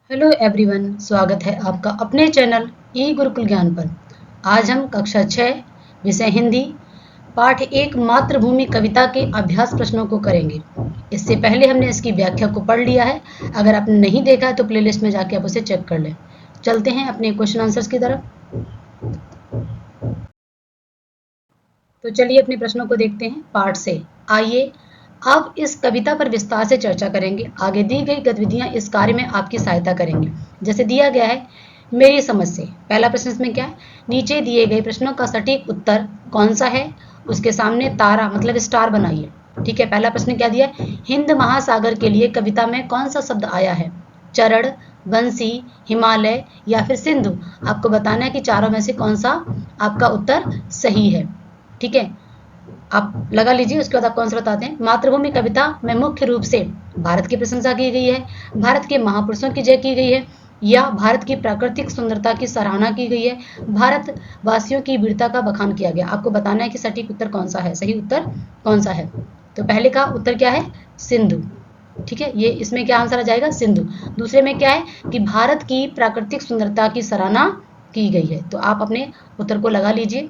Hello everyone, स्वागत है आपका अपने चैनल ई गुरुकुल ज्ञान पर। आज हम कक्षा 6 विषय हिंदी पाठ 1 मातृभूमि कविता के अभ्यास प्रश्नों को करेंगे। इससे पहले हमने इसकी व्याख्या को पढ़ लिया है। अगर आपने नहीं देखा है तो प्लेलिस्ट में जाके आप उसे चेक कर लें। चलते हैं अपने क्वेश्चन आंसर्स की तरफ। तो चलिए अपने प्रश्नों को देखते हैं पाठ से। आइए अब इस कविता पर विस्तार से चर्चा करेंगे। आगे दी गई गतिविधियां इस कार्य में आपकी सहायता करेंगी। जैसे दिया गया है मेरी समझ से। पहला प्रश्न इसमें क्या है, नीचे दिए गए प्रश्नों का सटीक उत्तर कौन सा है। उसके सामने तारा मतलब स्टार बनाइए। ठीक है, पहला प्रश्न क्या दिया है, हिंद महासागर के लिए कविता में कौन सा शब्द आया है। चरण, बंसी, हिमालय या फिर सिंधु। आपको बताना है कि चारों में से कौन सा आपका उत्तर सही है। ठीक है, आप लगा लीजिए। उसके बाद आपको आंसर बताते हैं। मातृभूमि कविता में मुख्य रूप से भारत की प्रशंसा की गई है, भारत के महापुरुषों की जय की गई है, या भारत की प्राकृतिक सुंदरता की सराहना की गई है, भारत वासियों की वीरता का बखान किया गया। आपको बताना है कि सटीक उत्तर कौन सा है, सही उत्तर कौन सा है। तो पहले का उत्तर क्या है, सिंधु। ठीक है, ये इसमें क्या आंसर आ जाएगा, सिंधु। दूसरे में क्या है कि भारत की प्राकृतिक सुंदरता की सराहना की गई है। तो आप अपने उत्तर को लगा लीजिए।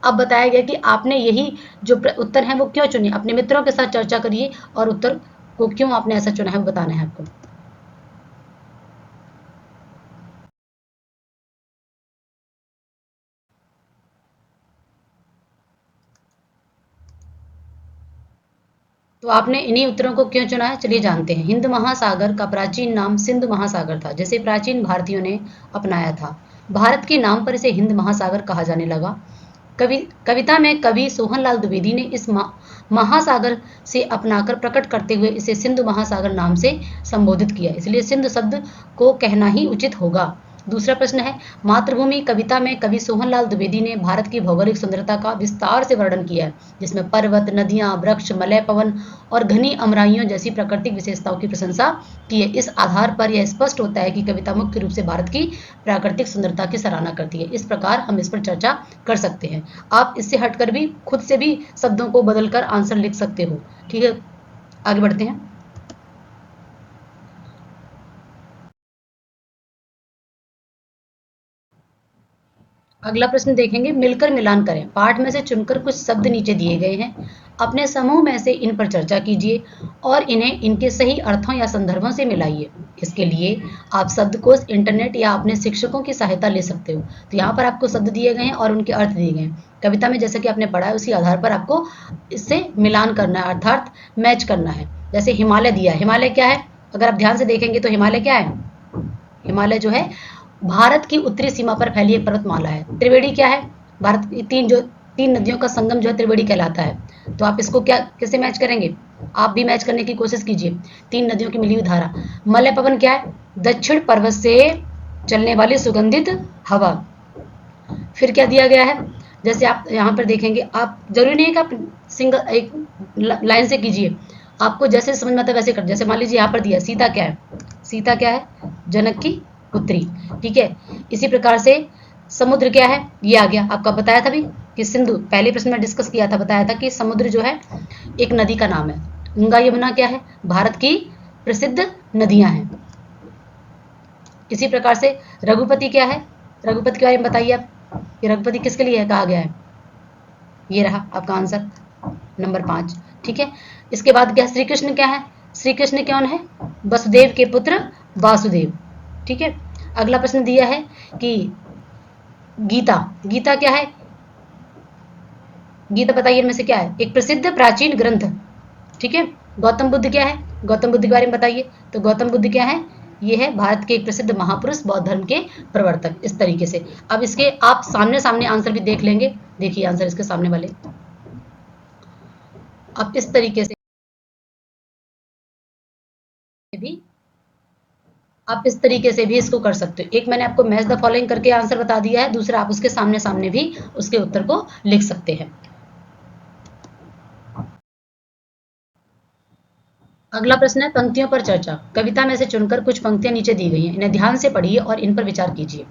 अब बताया गया कि आपने यही जो उत्तर है वो क्यों चुने। अपने मित्रों के साथ चर्चा करिए और उत्तर को क्यों आपने ऐसा चुना है वो बताना है आपको। तो आपने इन्हीं उत्तरों को क्यों चुना है, चलिए जानते हैं। हिंद महासागर का प्राचीन नाम सिंधु महासागर था, जिसे प्राचीन भारतीयों ने अपनाया था। भारत के नाम पर इसे हिंद महासागर कहा जाने लगा। कविता में कवि सोहनलाल द्विवेदी ने इस महासागर से अपनाकर प्रकट करते हुए इसे सिंधु महासागर नाम से संबोधित किया, इसलिए सिंधु शब्द को कहना ही उचित होगा। दूसरा प्रश्न है, मातृभूमि कविता में कवि सोहनलाल द्विवेदी ने भारत की भौगोलिक सुंदरता का विस्तार से वर्णन किया है, जिसमें पर्वत, नदियां, वृक्ष, मलय पवन और घनी अमराइयों जैसी प्राकृतिक विशेषताओं की प्रशंसा की है। इस आधार पर यह स्पष्ट होता है कि कविता मुख्य रूप से भारत की प्राकृतिक सुंदरता की सराहना करती है। इस प्रकार हम इस पर चर्चा कर सकते हैं। आप इससे हटकर भी खुद से भी शब्दों को बदलकर आंसर लिख सकते हो। ठीक है, आगे बढ़ते हैं। अगला प्रश्न देखेंगे, मिलकर मिलान करें। पाठ में से चुनकर कुछ शब्द नीचे दिए गए हैं, अपने समूह में से इन पर चर्चा कीजिए और इन्हें इनके सही अर्थों या संदर्भों से मिलाइए। इसके लिए आप शब्दकोश, इंटरनेट या अपने शिक्षकों की सहायता ले सकते हो। तो यहाँ पर आपको शब्द दिए गए हैं और उनके अर्थ दिए गए हैं। कविता में जैसे कि आपने पढ़ा है उसी आधार पर आपको इससे मिलान करना है, अर्थात मैच करना है। जैसे हिमालय दिया है, हिमालय क्या है, अगर आप ध्यान से देखेंगे तो हिमालय क्या है, हिमालय जो है भारत की उत्तरी सीमा पर फैली एक पर्वतमाला है। त्रिवेणी क्या है, भारत की तीन नदियों का संगम जो है त्रिवेणी कहलाता है। तो आप इसको क्या कैसे मैच करेंगे, आप भी मैच करने की कोशिश कीजिए। तीन नदियों की मिली हुई धारा। मलय पवन क्या है, दक्षिण पर्वत से चलने वाली सुगंधित हवा। फिर क्या दिया गया है, जैसे आप यहाँ पर देखेंगे, आप जरूरी नहीं है कि आप सिंगल एक लाइन से कीजिए, आपको जैसे समझ में आता है वैसे कर। जैसे मान लीजिए यहाँ पर दिया सीता क्या है, सीता क्या है, जनक की पुत्री। ठीक है, इसी प्रकार से समुद्र क्या है, ये आ गया। आपका बताया था भी कि सिंधु, पहले प्रश्न में डिस्कस किया था, बताया था कि समुद्र जो है एक नदी का नाम है। गंगा यमुना क्या है, भारत की प्रसिद्ध नदियां हैं। इसी प्रकार से रघुपति क्या है, रघुपति के बारे में बताइए आप कि रघुपति किसके लिए कहा गया है। ये रहा आपका आंसर नंबर 5। ठीक है, इसके बाद क्या, श्री कृष्ण क्या है, श्री कृष्ण कौन है, वसुदेव के पुत्र वासुदेव। ठीक है, अगला प्रश्न दिया है कि गीता, गीता क्या है, गीता बताइए इनमें से क्या है, एक प्रसिद्ध प्राचीन ग्रंथ। ठीक है, गौतम बुद्ध क्या है, गौतम बुद्ध के बारे में बताइए। तो गौतम बुद्ध क्या है, ये है भारत के एक प्रसिद्ध महापुरुष, बौद्ध धर्म के प्रवर्तक। इस तरीके से अब इसके आप सामने सामने आंसर भी देख लेंगे। देखिए आंसर इसके सामने वाले, आप इस तरीके से भी आप इस तरीके से भी इसको कर सकते हो। एक मैंने आपको मैच द फॉलोइंग करके आंसर बता दिया है, दूसरा आप उसके सामने सामने भी उसके उत्तर को लिख सकते हैं। अगला प्रश्न है पंक्तियों पर चर्चा। कविता में से चुनकर कुछ पंक्तियां नीचे दी गई हैं, इन्हें ध्यान से पढ़िए और इन पर विचार कीजिए।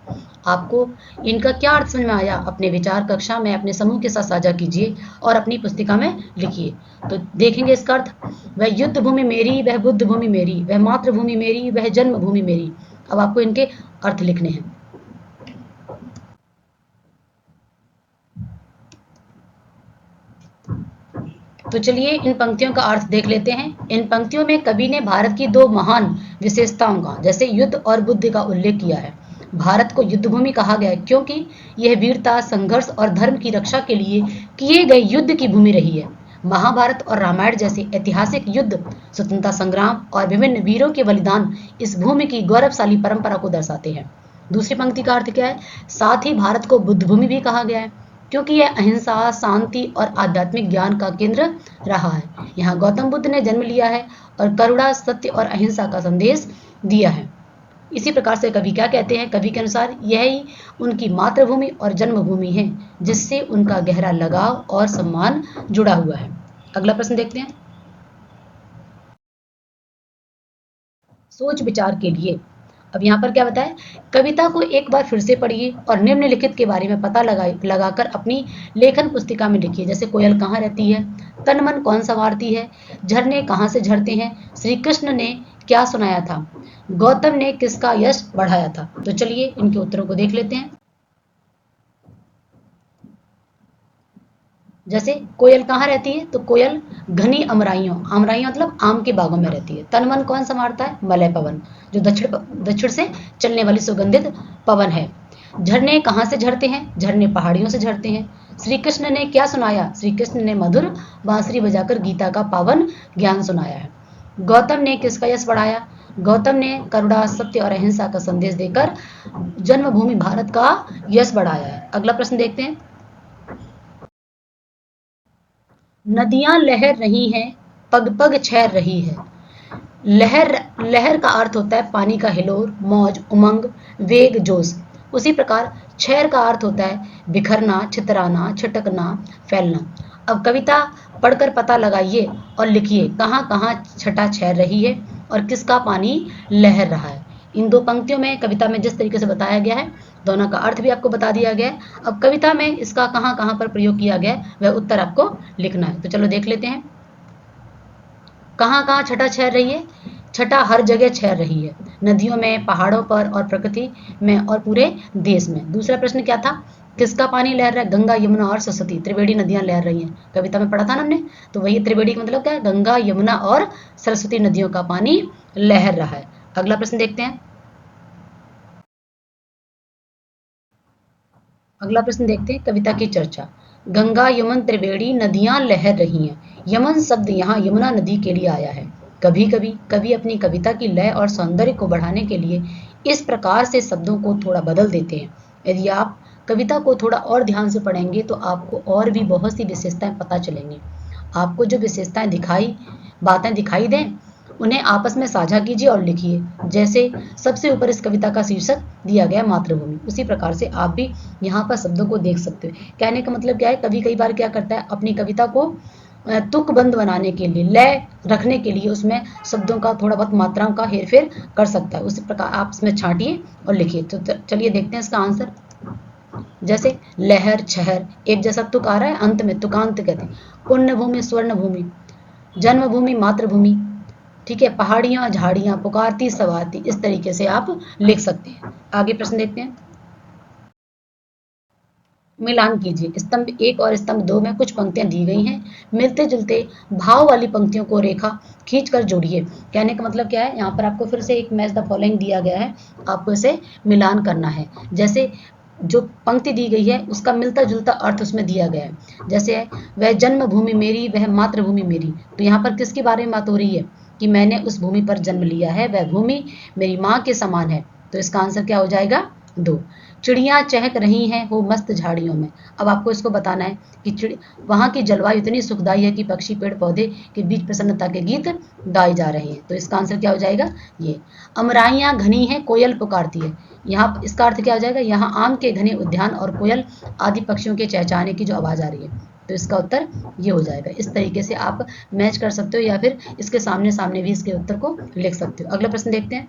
आपको इनका क्या अर्थ समझ में आया, अपने विचार कक्षा में अपने समूह के साथ साझा कीजिए और अपनी पुस्तिका में लिखिए। तो देखेंगे इसका अर्थ। वह युद्ध भूमि मेरी, वह बुद्ध भूमि मेरी, वह मातृभूमि मेरी, वह जन्मभूमि मेरी। अब आपको इनके अर्थ लिखने हैं। तो चलिए इन पंक्तियों का अर्थ देख लेते हैं। इन पंक्तियों में कवि ने भारत की दो महान विशेषताओं का, जैसे युद्ध और बुद्ध का उल्लेख किया है। भारत को युद्ध भूमि कहा गया है क्योंकि यह वीरता, संघर्ष और धर्म की रक्षा के लिए किए गए युद्ध की भूमि रही है। महाभारत और रामायण जैसे ऐतिहासिक युद्ध, स्वतंत्रता संग्राम और विभिन्न वीरों के बलिदान इस भूमि की गौरवशाली परंपरा को दर्शाते हैं। दूसरी पंक्ति का अर्थ क्या है? साथ ही भारत को बुद्ध भूमि भी कहा गया है क्योंकि यह अहिंसा, शांति और आध्यात्मिक ज्ञान का केंद्र रहा है। यहाँ गौतम बुद्ध ने जन्म लिया है और करुणा, सत्य और अहिंसा का संदेश दिया है। इसी प्रकार से कवि क्या कहते हैं? कवि के अनुसार यही उनकी मातृभूमि और जन्मभूमि है, जिससे उनका गहरा लगाव और सम्मान जुड़ा हुआ है। अगला प्रश्न देखते हैं। सोच विचार के लिए। अब यहाँ पर क्या बताया? कविता को एक बार फिर से पढ़िए और निम्नलिखित के बारे में पता लगाकर अपनी लेखन पुस्तिका में लिखिए। जैसे कोयल कहाँ रहती है, तन मन कौन संवारती है, झरने कहाँ से झरते हैं, श्री कृष्ण ने क्या सुनाया था, गौतम ने किसका यश बढ़ाया था। तो चलिए इनके उत्तरों को देख लेते हैं। जैसे कोयल कहाँ रहती है? तो कोयल घनी अमराइयों, अमराइयों मतलब आम के बागों में रहती है। तन मन कौन संवारता है? मलय पवन, जो दक्षिण से चलने वाली सुगंधित पवन है। झरने कहाँ से झरते हैं? झरने पहाड़ियों से झरते हैं। श्री कृष्ण ने क्या सुनाया? श्री कृष्ण ने मधुर बांसुरी बजाकर गीता का पावन ज्ञान सुनाया है। गौतम ने किसका यश बढ़ाया? गौतम ने करुणा, सत्य और अहिंसा का संदेश देकर जन्मभूमि भारत का यश बढ़ाया है। अगला प्रश्न देखते हैं। नदियां लहर रही हैं, पग पग छैर रही है। लहर, लहर का अर्थ होता है पानी का हिलोर, मौज, उमंग, वेग, जोश। उसी प्रकार छैर का अर्थ होता है बिखरना, छितराना, छिटकना, फैलना। अब कविता पढ़कर पता लगाइए और लिखिए कहाँ कहाँ छटा छैर रही है और किसका पानी लहर रहा है। इन दो पंक्तियों में कविता में जिस तरीके से बताया गया है, दोनों का अर्थ भी आपको बता दिया गया है। अब कविता में इसका कहाँ कहाँ पर प्रयोग किया गया है वह उत्तर आपको लिखना है। तो चलो देख लेते हैं। कहाँ कहाँ छटा छैर रही है? छटा हर जगह छैर रही है, नदियों में, पहाड़ों पर और प्रकृति में और पूरे देश में। दूसरा प्रश्न क्या था? किसका पानी लहर रहा है? गंगा, यमुना और सरस्वती, त्रिवेणी नदियां लहर रही हैं। कविता में पढ़ा था ना हमने, तो वही त्रिवेणी का मतलब क्या है? गंगा, यमुना और सरस्वती नदियों का पानी लहर रहा है। अगला प्रश्न देखते हैं। अगला प्रश्न देखते हैं। कविता की चर्चा। गंगा, यमुन, त्रिवेणी नदियां लहर रही हैं। यमन शब्द यहाँ यमुना नदी के लिए आया है। कभी कभी कवि अपनी कविता की लय और सौंदर्य को बढ़ाने के लिए इस प्रकार से शब्दों को थोड़ा बदल देते हैं। यदि आप कविता को थोड़ा और ध्यान से पढ़ेंगे तो आपको और भी बहुत सी विशेषताएं पता चलेंगी। आपको जो विशेषताएं बातें दिखाई दें, उन्हें आपस में साझा कीजिए और लिखिए। जैसे सबसे ऊपर इस कविता का शीर्षक दिया गया मातृभूमि, उसी प्रकार से आप भी यहाँ पर शब्दों को देख सकते हो। कहने का मतलब क्या है? कवि कई बार क्या करता है, अपनी कविता को तुकबंद बनाने के लिए, लय रखने के लिए उसमें शब्दों का थोड़ा बहुत मात्राओं का हेरफेर कर सकता है। उसी प्रकार आप इसमें छांटिए और लिखिए। तो चलिए देखते हैं इसका आंसर। जैसे लहर, छहर, एक जैसा तुक आ रहा है, अंत में तुकांत कहते हैं। पुण्य भूमि, स्वर्ण भूमि, जन्मभूमि, मातृभूमि, ठीक है, पहाड़ियां, झाड़ियां, पुकारती सवारती, इस तरीके से आप लिख सकते हैं। आगे प्रश्न देखते हैं। मिलान कीजिए। स्तंभ 1 और स्तंभ 2 में कुछ पंक्तियां दी गई हैं, मिलते जुलते भाव वाली पंक्तियों को रेखा खींच कर जोड़िए। कहने का मतलब क्या है? यहाँ पर आपको फिर से एक मैच द फॉलोइंग दिया गया है, आपको इसे मिलान करना है। जैसे जो पंक्ति दी गई है उसका मिलता जुलता अर्थ उसमें दिया गया है। जैसे वह जन्मभूमि मेरी, वह मातृभूमि मेरी, तो यहाँ पर किसके बारे में बात हो रही है? कि मैंने उस भूमि पर जन्म लिया है, वह भूमि मेरी माँ के समान है। तो इसका आंसर क्या हो जाएगा? 2। चिड़ियाँ चहक रही हैं वो मस्त झाड़ियों में। अब आपको इसको बताना है कि वहाँ की जलवायु इतनी सुखदायी है कि पक्षी, पेड़ पौधे के बीच प्रसन्नता के गीत गाए जा रहे हैं। तो इसका आंसर क्या हो जाएगा? ये। अमराइयाँ घनी हैं, कोयल पुकारती है। यहाँ इसका अर्थ क्या हो जाएगा? यहाँ आम के घने उद्यान और कोयल आदि पक्षियों के चहचहाने की जो आवाज़ आ रही है। तो इसका उत्तर ये हो जाएगा। इस तरीके से आप मैच कर सकते हो या फिर इसके सामने सामने भी इसके उत्तर को लिख सकते हो। अगला प्रश्न देखते हैं।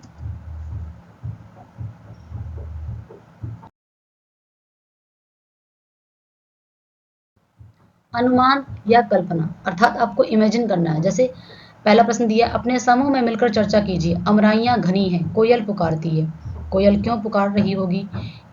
अनुमान या कल्पना, अर्थात आपको इमेजिन करना है। जैसे पहला प्रश्न दिया, अपने समूह में मिलकर चर्चा कीजिए। अमराइयाँ घनी हैं, कोयल पुकारती है। कोयल क्यों पुकार रही होगी,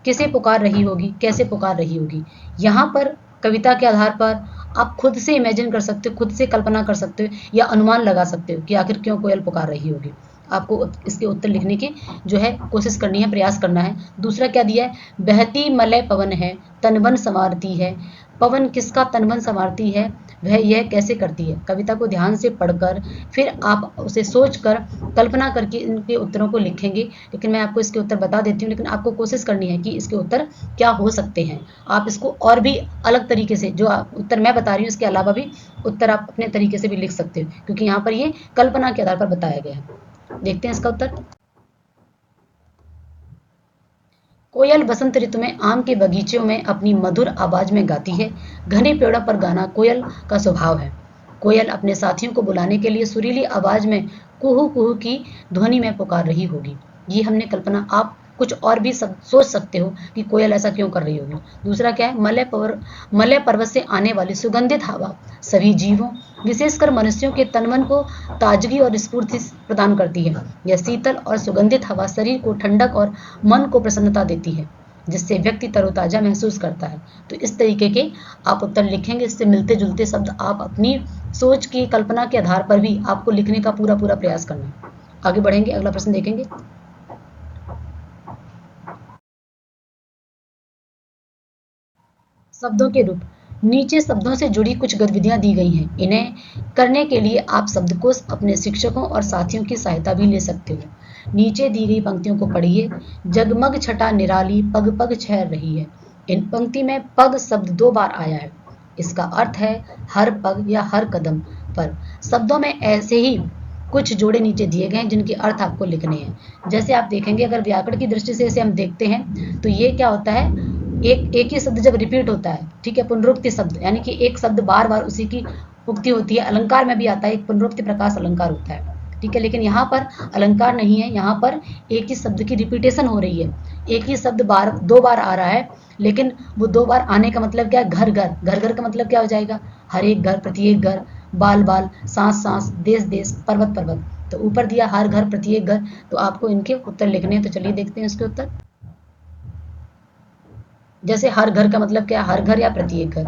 किसे पुकार रही होगी, कैसे पुकार रही होगी। यहाँ पर कविता के आधार पर आप खुद से इमेजिन कर सकते हो, खुद से कल्पना कर सकते हो या अनुमान लगा सकते हो कि आखिर क्यों कोयल पुकार रही होगी। आपको इसके उत्तर लिखने की जो है कोशिश करनी है, प्रयास करना है। दूसरा क्या दिया है, बहती मलय पवन है, तनवन संवारती है। पवन किसका तनवन संवारती है, वह यह कैसे करती है। कविता को ध्यान से पढ़कर फिर आप उसे सोचकर कल्पना करके इनके उत्तरों को लिखेंगे। लेकिन मैं आपको इसके उत्तर बता देती हूँ, लेकिन आपको कोशिश करनी है कि इसके उत्तर क्या हो सकते हैं। आप इसको और भी अलग तरीके से, जो उत्तर मैं बता रही हूँ इसके अलावा भी उत्तर आप अपने तरीके से भी लिख सकते हो, क्योंकि यहाँ पर ये कल्पना के आधार पर बताया गया है। देखते हैं इसका उत्तर। कोयल बसंत ऋतु में आम के बगीचों में अपनी मधुर आवाज में गाती है। घने पेड़ों पर गाना कोयल का स्वभाव है। कोयल अपने साथियों को बुलाने के लिए सुरीली आवाज में कुहू कुहू की ध्वनि में पुकार रही होगी। ये हमने कल्पना, आप कुछ और भी सोच सकते हो कि कोयल ऐसा क्यों कर रही होगी। दूसरा क्या है, मलय पर्वत से आने वाली सुगंधित हवा सभी जीवों, विशेषकर मनुष्यों के तनमन को ताजगी और स्फूर्ति प्रदान करती है। यह शीतल और सुगंधित हवा शरीर को ठंडक और मन को प्रसन्नता देती है, जिससे व्यक्ति तरोताजा महसूस करता है। तो इस तरीके के आप उत्तर लिखेंगे। इससे मिलते जुलते शब्द आप अपनी सोच की कल्पना के आधार पर भी आपको लिखने का पूरा पूरा प्रयास करना है। आगे बढ़ेंगे, अगला प्रश्न देखेंगे। शब्दों के रूप, नीचे शब्दों से जुड़ी कुछ गतिविधियां दी गई हैं। इन्हें करने के लिए आप शब्दकोश, अपने शिक्षकों और साथियों की सहायता भी ले सकते हो। नीचे दी गई पंक्तियों को पढ़िए। जगमग छटा निराली, पग पग छह रही है। इन पंक्ति में पग शब्द 2 बार आया है। इसका अर्थ है हर पग या हर कदम पर। शब्दों में ऐसे ही कुछ जोड़े नीचे दिए गए हैं जिनके अर्थ आपको लिखने हैं। जैसे आप देखेंगे, अगर व्याकरण की दृष्टि से इसे हम देखते हैं तो ये क्या होता है, एक एक ही शब्द जब रिपीट होता है, ठीक है, पुनरुक्ति शब्द, यानी कि एक शब्द बार बार उसी की उक्ति होती है। अलंकार में भी आता है, एक पुनरुक्ति प्रकाश अलंकार होता है, ठीक है। लेकिन यहाँ पर अलंकार नहीं है, यहाँ पर एक ही शब्द की रिपीटेशन हो रही है। एक ही शब्द बार 2 बार आ रहा है, लेकिन वो 2 बार आने का मतलब क्या है, घर घर। घर घर का मतलब क्या हो जाएगा, हर एक घर, प्रत्येक घर, बाल बाल, सांस सांस, देश देश, पर्वत पर्वत। तो ऊपर दिया हर घर प्रत्येक घर, तो आपको इनके उत्तर लिखने हैं। तो चलिए देखते हैं इसके उत्तर। जैसे हर घर का मतलब क्या है, हर घर या प्रत्येक घर।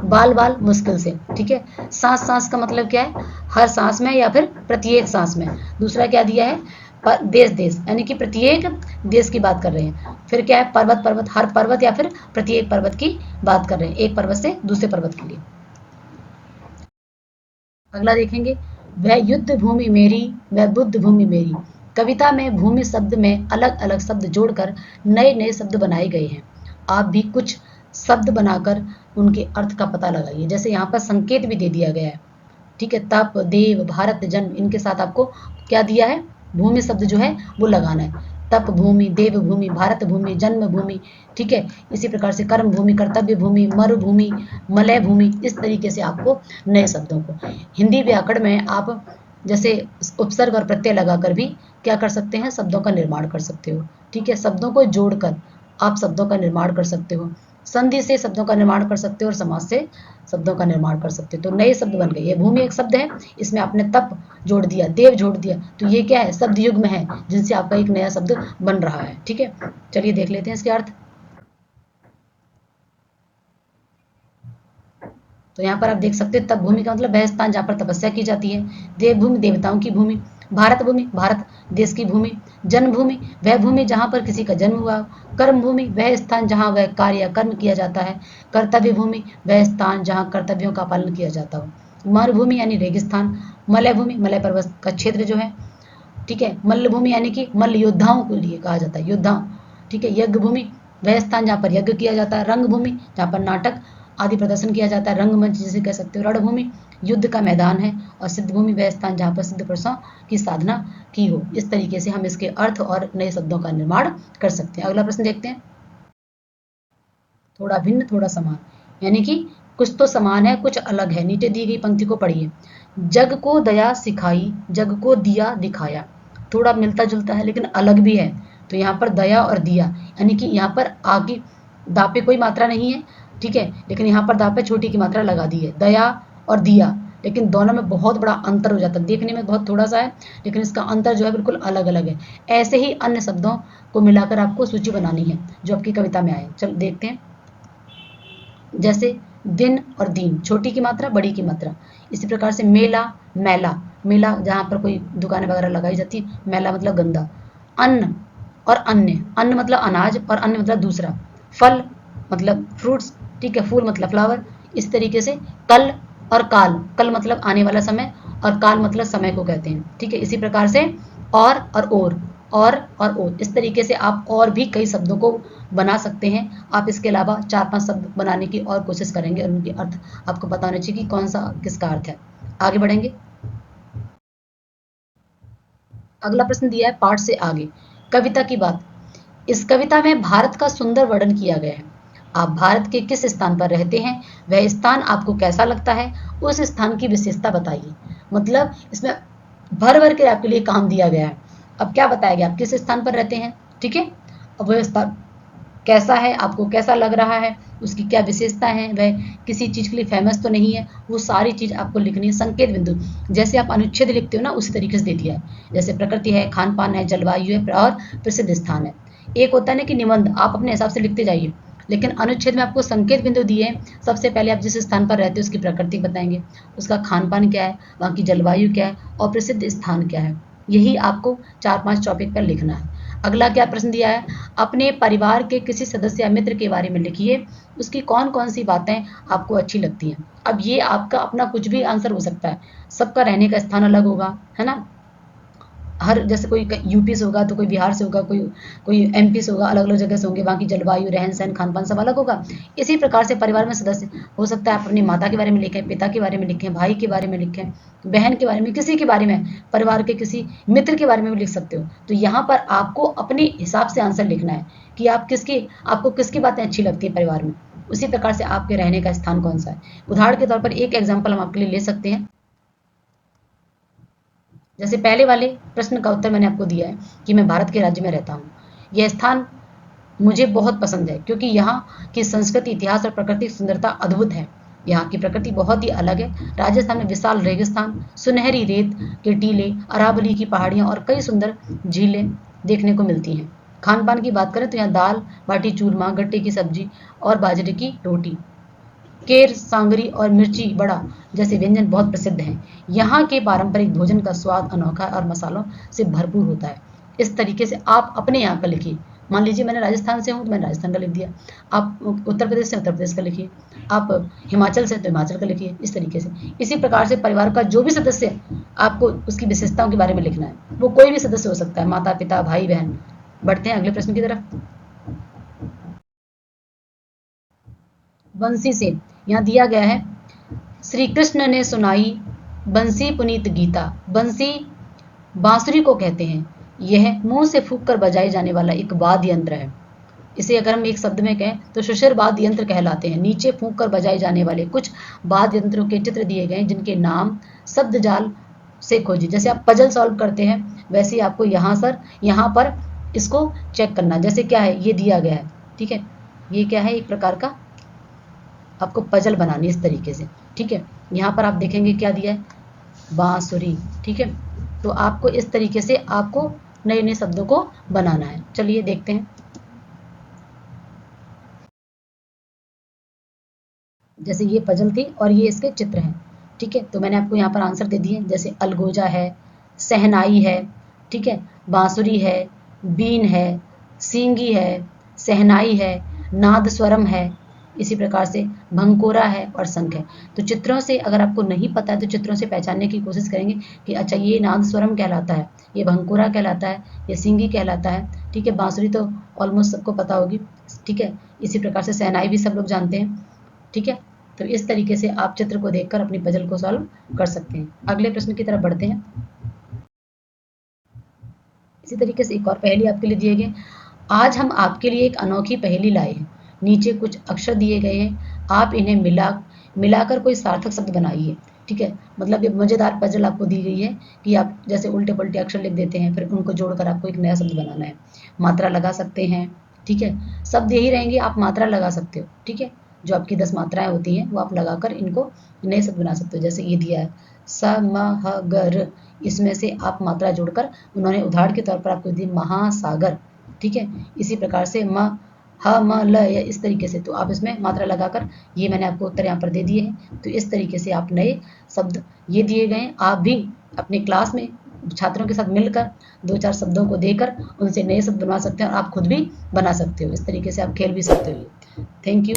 बाल बाल मुश्किल से, ठीक है। सांस सांस का मतलब क्या है, हर सांस में या फिर प्रत्येक सांस में। दूसरा क्या दिया है, देश देश, यानी कि प्रत्येक देश की बात कर रहे हैं। फिर क्या है, पर्वत पर्वत, हर पर्वत या फिर प्रत्येक पर्वत की बात कर रहे हैं, एक पर्वत से दूसरे पर्वत के लिए। अगला देखेंगे, वह युद्ध भूमि मेरी, वह बुद्ध भूमि मेरी। कविता में भूमि शब्द में अलग अलग शब्द जोड़कर नए नए शब्द बनाए गए हैं। आप भी कुछ शब्द बनाकर उनके अर्थ का पता लगाइए। जैसे यहाँ पर संकेत भी दे दिया गया है, ठीक है। तप, देव, भारत, जन्म, इनके साथ आपको क्या दिया है, भूमि शब्द जो है वो लगाना है। तप भूमि, देव भूमि, भारत भूमि, जन्म भूमि, ठीक है। इसी प्रकार से कर्म भूमि, कर्तव्य भूमि, मरुभूमि, मलय भूमि, इस तरीके से आपको नए शब्दों को हिंदी व्याकरण में आप जैसे उपसर्ग और प्रत्यय लगाकर भी क्या कर सकते हैं, शब्दों का निर्माण कर सकते हो, ठीक है। शब्दों को जोड़कर आप शब्दों का निर्माण कर सकते हो। संधि से शब्दों का निर्माण कर सकते हो और समास से शब्दों का निर्माण कर सकते हो। तो नए शब्द बन गए। ये भूमि एक शब्द है, इसमें आपने तप जोड़ दिया, देव जोड़ दिया, तो ये क्या है, शब्द युग्म है, जिनसे आपका एक नया शब्द बन रहा है, ठीक है। चलिए देख लेते हैं इसके अर्थ। तो यहाँ पर आप देख सकते हैं, तप भूमि का मतलब वह स्थान जहाँ पर तपस्या की जाती है। देवभूमि, देवताओं की भूमि। भारत भूमि, भारत देश की भूमि। जन्मभूमि, वह भूमि जहाँ पर किसी का जन्म हुआ। कर्म भूमि, वह स्थान जहाँ वह कार्य या कर्म किया जाता है। कर्तव्य भूमि, वह स्थान जहाँ कर्तव्यों का पालन किया जाता हो। मरुभूमि यानी रेगिस्तान। मलय भूमि, मलय पर्वत का क्षेत्र जो है, ठीक है। मल्ल भूमि यानी कि मल्ल योद्धाओं के लिए कहा जाता है, योद्धाओं, ठीक है। यज्ञ भूमि, वह स्थान जहाँ पर यज्ञ किया जाता है। रंग भूमि, जहाँ पर नाटक आदि प्रदर्शन किया जाता है। रंगमंच जिसे कह सकते हो। रणभूमि, युद्ध का मैदान है। और सिद्ध भूमि, वह स्थान जहाँ पर सिद्ध पुरुषों की साधना की हो। इस तरीके से हम इसके अर्थ और नए शब्दों का निर्माण कर सकते हैं। अगला प्रश्न देखते हैं। थोड़ा भिन्न थोड़ा समान, यानी कि कुछ तो समान है, कुछ अलग है। नीचे दी गई पंक्ति को पढ़िए। जग को दया सिखाई, जग को दिया दिखाया। थोड़ा मिलता जुलता है लेकिन अलग भी है। तो यहाँ पर दया और दिया, यानी कि यहाँ पर आगे दा पे कोई मात्रा नहीं है, ठीक है, लेकिन यहाँ पर दा पे छोटी की मात्रा लगा दी है, दया और दिया। लेकिन दोनों में बहुत बड़ा अंतर हो जाता है, देखने में बहुत थोड़ा सा है लेकिन इसका अंतर जो है बिल्कुल अलग अलग है। ऐसे ही अन्य शब्दों को मिलाकर आपको सूची बनानी है जो आपकी कविता में आए। चल देखते हैं। जैसे दिन और दीन, छोटी की मात्रा बड़ी की मात्रा। इसी प्रकार से मेला, मैला, मेला जहाँ पर कोई दुकानें वगैरह लगाई जाती है, मैला मतलब गंदा। अन्न और अन्य, अन्न मतलब अनाज और अन्य मतलब दूसरा। फल मतलब फ्रूट्स, ठीक है, फूल मतलब फ्लावर। इस तरीके से कल और काल, कल मतलब आने वाला समय और काल मतलब समय को कहते हैं, ठीक है। इसी प्रकार से और और ओर, इस तरीके से आप और भी कई शब्दों को बना सकते हैं। आप इसके अलावा 4-5 शब्द बनाने की और कोशिश करेंगे और उनके अर्थ आपको पता होना चाहिए कि कौन सा किसका अर्थ है। आगे बढ़ेंगे। अगला प्रश्न दिया है पाठ से आगे, कविता की बात। इस कविता में भारत का सुंदर वर्णन किया गया है। आप भारत के किस स्थान पर रहते हैं, वह स्थान आपको कैसा लगता है, उस स्थान की विशेषता बताइए। मतलब इसमें भर भर के आपके लिए काम दिया गया है। अब क्या बताया गया, आप किस स्थान पर रहते हैं, ठीक है, अब वह स्थान कैसा है, आपको कैसा लग रहा है, उसकी क्या विशेषता है, वह किसी चीज़ के लिए फेमस तो नहीं है, वो सारी चीज़ आपको लिखनी है। संकेत बिंदु, जैसे आप अनुच्छेद लिखते हो ना, उसी तरीके से दे दिया है। जैसे प्रकृति है, खान पान है, जलवायु है और प्रसिद्ध स्थान है। एक होता है ना कि निबंध, आप अपने हिसाब से लिखते जाइए, लेकिन अनुच्छेद में आपको संकेत बिंदु दिए हैं। सबसे पहले आप जिस स्थान पर रहते हो उसकी प्रकृति बताएंगे, उसका खान पान क्या है, वहाँ की जलवायु क्या है और प्रसिद्ध स्थान क्या है। यही आपको 4-5 टॉपिक पर लिखना है। अगला क्या प्रश्न दिया है, अपने परिवार के किसी सदस्य या मित्र के बारे में लिखिए, उसकी कौन कौन सी बातें आपको अच्छी लगती हैं। अब ये आपका अपना कुछ भी आंसर हो सकता है, सबका रहने का स्थान अलग होगा, है ना। हर जैसे कोई यूपी से होगा तो कोई बिहार से होगा, कोई कोई एमपी से होगा, अलग अलग जगह से होंगे, वहाँ की जलवायु, रहन सहन, खान पान सब अलग होगा। इसी प्रकार से परिवार में सदस्य हो सकता है आप अपनी माता के बारे में लिखें, पिता के बारे में लिखें, भाई के बारे में लिखें, बहन के बारे में, किसी के बारे में, परिवार के किसी मित्र के बारे में भी लिख सकते हो। तो यहाँ पर आपको अपने हिसाब से आंसर लिखना है कि आपको किसकी बातें अच्छी लगती है परिवार में। उसी प्रकार से आपके रहने का स्थान कौन सा है। उदाहरण के तौर पर एक एग्जाम्पल हम आपके लिए ले सकते हैं। जैसे पहले वाले प्रश्न का उत्तर मैंने आपको दिया है कि मैं भारत के राज्य में रहता हूँ। यह स्थान मुझे बहुत पसंद है क्योंकि यहाँ की संस्कृति, इतिहास और प्राकृतिक सुंदरता अद्भुत है। यहाँ की प्रकृति बहुत ही अलग है। राजस्थान में विशाल रेगिस्तान, सुनहरी रेत के टीले, अरावली की पहाड़ियाँ और कई सुंदर झीलें देखने को मिलती हैं। खान पान की बात करें तो यहाँ दाल बाटी चूरमा, गट्टे की सब्जी और बाजरे की रोटी, केर, सांगरी और मिर्ची बड़ा जैसे व्यंजन बहुत प्रसिद्ध हैं। यहाँ के पारंपरिक भोजन का स्वाद अनोखा और मसालों से भरपूर होता है। इस तरीके से आप अपने यहाँ का लिखिए। मान लीजिए मैंने राजस्थान से हूँ तो मैंने राजस्थान का लिख दिया। आप उत्तर प्रदेश से उत्तर प्रदेश का लिखिए, आप हिमाचल से तो हिमाचल का लिखिए। इस तरीके से इसी प्रकार से परिवार का जो भी सदस्य है आपको उसकी विशेषताओं के बारे में लिखना है। वो कोई भी सदस्य हो सकता है, माता पिता भाई बहन। बढ़ते हैं अगले प्रश्न की तरफ। बंसी से यहाँ दिया गया है, श्री कृष्ण ने सुनाई बंसी पुनीत गीता। बंसी बांसुरी को कहते हैं। यह मुंह से फूंक कर बजाए जाने वाला एक वाद्य यंत्र है। इसे अगर हम एक शब्द में कहें तो शिशिर वाद्य यंत्र कहलाते हैं। नीचे फूंक कर बजाए जाने वाले कुछ वाद्य यंत्रों के चित्र दिए गए हैं जिनके नाम शब्द जाल से खोजिए। जैसे आप पजल सॉल्व करते हैं वैसे ही आपको यहाँ पर इसको चेक करना। जैसे क्या है, ये दिया गया है, ठीक है, ये क्या है, एक प्रकार का आपको पजल बनानी इस तरीके से, ठीक है। यहाँ पर आप देखेंगे क्या दिया है, बांसुरी, ठीक है। तो आपको इस तरीके से आपको नए नए शब्दों को बनाना है। चलिए देखते हैं। जैसे ये पजल थी और ये इसके चित्र हैं, ठीक है। तो मैंने आपको यहाँ पर आंसर दे दिए। जैसे अलगोजा है, सहनाई है, ठीक है, बांसुरी है, बीन है, सींगी है, सहनाई है, नाद स्वरम है, इसी प्रकार से भंकोरा है और शंख है। तो चित्रों से अगर आपको नहीं पता है तो चित्रों से पहचानने की कोशिश करेंगे कि अच्छा ये नाद स्वरम कहलाता है, ये भंकोरा कहलाता है, ये सींगी कहलाता है, ठीक है। बांसुरी तो ऑलमोस्ट सबको पता होगी, ठीक है। इसी प्रकार से सहनाई भी सब लोग जानते हैं, ठीक है। तो इस तरीके से आप चित्र को देखकर अपनी पजल को सॉल्व कर सकते हैं। अगले प्रश्न की तरफ बढ़ते हैं। इसी तरीके से एक और पहेली आपके लिए दिए गए। आज हम आपके लिए एक अनोखी पहेली लाए हैं। नीचे कुछ अक्षर दिए गए हैं, आप इन्हें मिलाकर कोई सार्थक शब्द बनाइए। ठीक है, मतलब ये मज़ेदार पजल आपको दी गई है कि आप जैसे उल्टे पलटे अक्षर लिख देते हैं, फिर उनको जोड़कर आपको एक नया शब्द बनाना है। मात्रा लगा सकते हैं। ठीक है, शब्द यही रहेंगे, आप मात्रा लगा सकते हो। ठीक है, जो आपकी 10 मात्राएं होती हैं वो आप लगाकर इनको नए शब्द बना सकते हो। जैसे ये दिया है समहगर, इसमें से आप मात्रा जोड़कर, उन्होंने उदाहरण के तौर पर आपको दी महासागर। ठीक है, इसी प्रकार से म ह म ल या इस तरीके से, तो आप इसमें मात्रा लगाकर, ये मैंने आपको उत्तर यहाँ पर दे दिए हैं। तो इस तरीके से आप नए शब्द ये दिए गए हैं, आप भी अपने क्लास में छात्रों के साथ मिलकर 2-4 शब्दों को देकर उनसे नए शब्द बनवा सकते हैं और आप खुद भी बना सकते हो। इस तरीके से आप खेल भी सकते हो। Thank you.